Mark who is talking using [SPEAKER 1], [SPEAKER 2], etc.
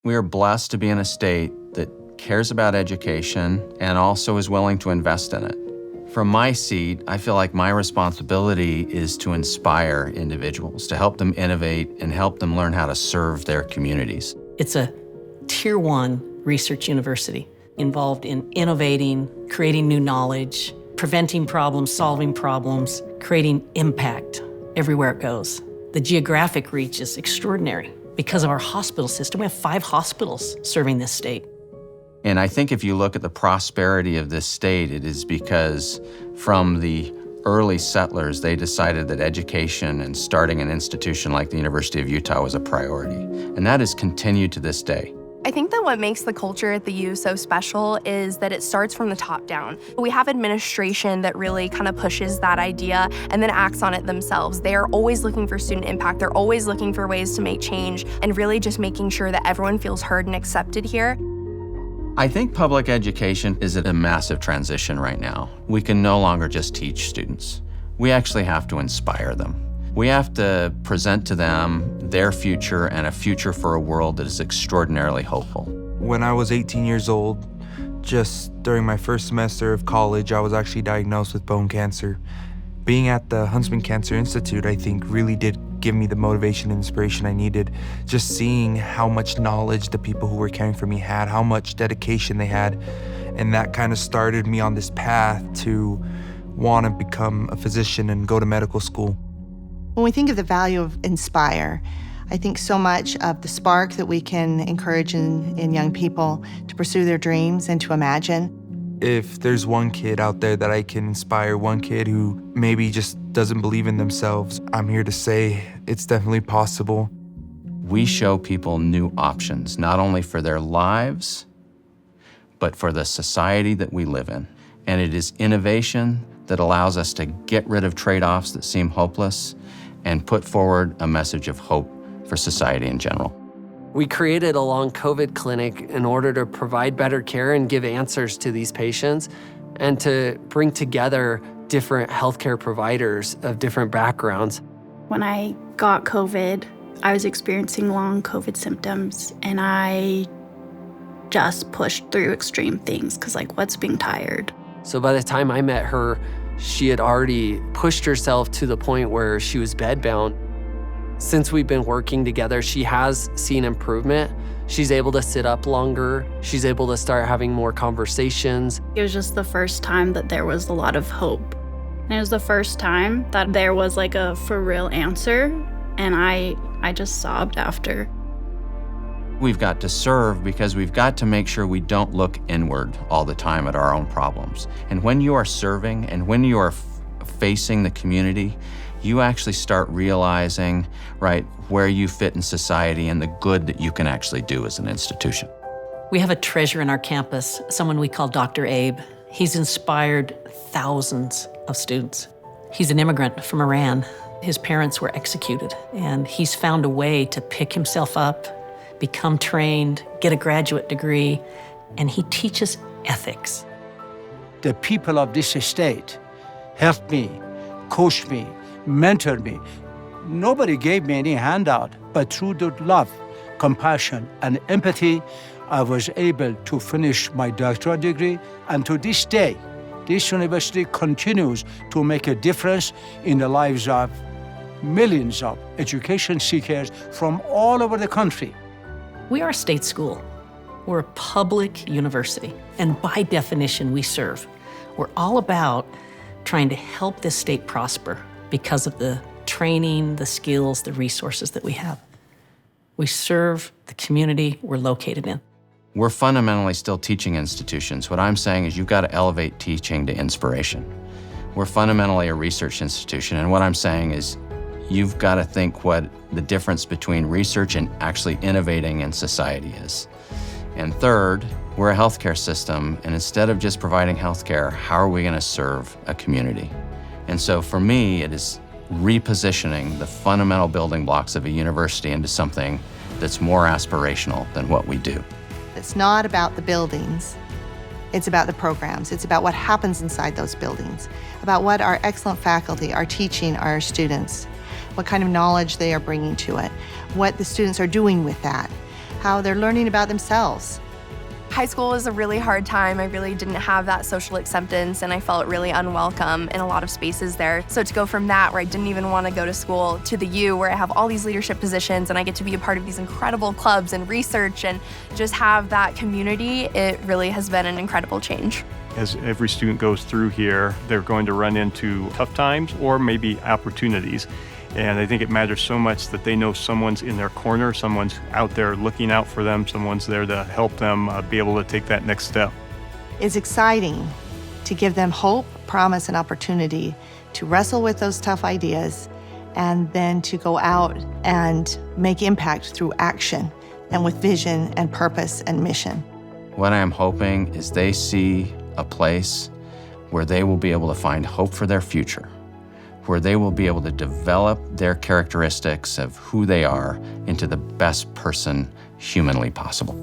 [SPEAKER 1] We are blessed to be in a state that cares about education and also is willing to invest in it. From my seat, I feel like my responsibility is to inspire individuals, to help them innovate and help them learn how to serve their communities.
[SPEAKER 2] It's a Tier 1 research university involved in innovating, creating new knowledge, preventing problems, solving problems, creating impact everywhere it goes. The geographic reach is extraordinary. Because of our hospital system, we have 5 hospitals serving this state.
[SPEAKER 1] And I think if you look at the prosperity of this state, it is because from the early settlers, they decided that education and starting an institution like the University of Utah was a priority. And that has continued to this day.
[SPEAKER 3] I think that what makes the culture at the U so special is that it starts from the top down. We have administration that really kind of pushes that idea and then acts on it themselves. They are always looking for student impact. They're always looking for ways to make change and really just making sure that everyone feels heard and accepted here.
[SPEAKER 1] I think public education is at a massive transition right now. We can no longer just teach students. We actually have to inspire them. We have to present to them their future and a future for a world that is extraordinarily hopeful.
[SPEAKER 4] When I was 18 years old, just during my first semester of college, I was actually diagnosed with bone cancer. Being at the Huntsman Cancer Institute, I think, really did give me the motivation and inspiration I needed. Just seeing how much knowledge the people who were caring for me had, how much dedication they had, and that kind of started me on this path to want to become a physician and go to medical school.
[SPEAKER 5] When we think of the value of inspire, I think so much of the spark that we can encourage in young people to pursue their dreams and to imagine.
[SPEAKER 4] If there's one kid out there that I can inspire, one kid who maybe just doesn't believe in themselves, I'm here to say it's definitely possible.
[SPEAKER 1] We show people new options, not only for their lives, but for the society that we live in. And it is innovation that allows us to get rid of trade-offs that seem hopeless and put forward a message of hope for society in general.
[SPEAKER 6] We created a long COVID clinic in order to provide better care and give answers to these patients and to bring together different healthcare providers of different backgrounds.
[SPEAKER 7] When I got COVID, I was experiencing long COVID symptoms, and I just pushed through extreme things because, what's being tired?
[SPEAKER 6] So by the time I met her, she had already pushed herself to the point where she was bedbound. Since we've been working together, she has seen improvement. She's able to sit up longer. She's able to start having more conversations.
[SPEAKER 7] It was just the first time that there was a lot of hope. And it was the first time that there was a for real answer, and I just sobbed after.
[SPEAKER 1] We've got to serve because we've got to make sure we don't look inward all the time at our own problems. And when you are serving and when you are facing the community, you actually start realizing, where you fit in society and the good that you can actually do as an institution.
[SPEAKER 2] We have a treasure in our campus, someone we call Dr. Abe. He's inspired thousands of students. He's an immigrant from Iran. His parents were executed, and he's found a way to pick himself up, become trained, get a graduate degree, and he teaches ethics.
[SPEAKER 8] The people of this state helped me, coached me, mentored me. Nobody gave me any handout, but through the love, compassion, and empathy, I was able to finish my doctorate degree. And to this day, this university continues to make a difference in the lives of millions of education seekers from all over the country.
[SPEAKER 2] We are a state school. We're a public university, and by definition, we serve. We're all about trying to help this state prosper because of the training, the skills, the resources that we have. We serve the community we're located in.
[SPEAKER 1] We're fundamentally still teaching institutions. What I'm saying is you've got to elevate teaching to inspiration. We're fundamentally a research institution, and what I'm saying is you've got to think what the difference between research and actually innovating in society is. And third, we're a healthcare system, and instead of just providing healthcare, how are we going to serve a community? And so for me, it is repositioning the fundamental building blocks of a university into something that's more aspirational than what we do.
[SPEAKER 5] It's not about the buildings. It's about the programs. It's about what happens inside those buildings, about what our excellent faculty are teaching our students, what kind of knowledge they are bringing to it, what the students are doing with that. how they're learning about themselves.
[SPEAKER 3] High school was a really hard time. I really didn't have that social acceptance, and I felt really unwelcome in a lot of spaces there. So to go from that, where I didn't even want to go to school, to the U, where I have all these leadership positions and I get to be a part of these incredible clubs and research and just have that community, it really has been an incredible change.
[SPEAKER 9] As every student goes through here, they're going to run into tough times or maybe opportunities. And I think it matters so much that they know someone's in their corner, someone's out there looking out for them, someone's there to help them be able to take that next step.
[SPEAKER 5] It's exciting to give them hope, promise, and opportunity to wrestle with those tough ideas and then to go out and make impact through action and with vision and purpose and mission.
[SPEAKER 1] What I am hoping is they see a place where they will be able to find hope for their future, where they will be able to develop their characteristics of who they are into the best person humanly possible.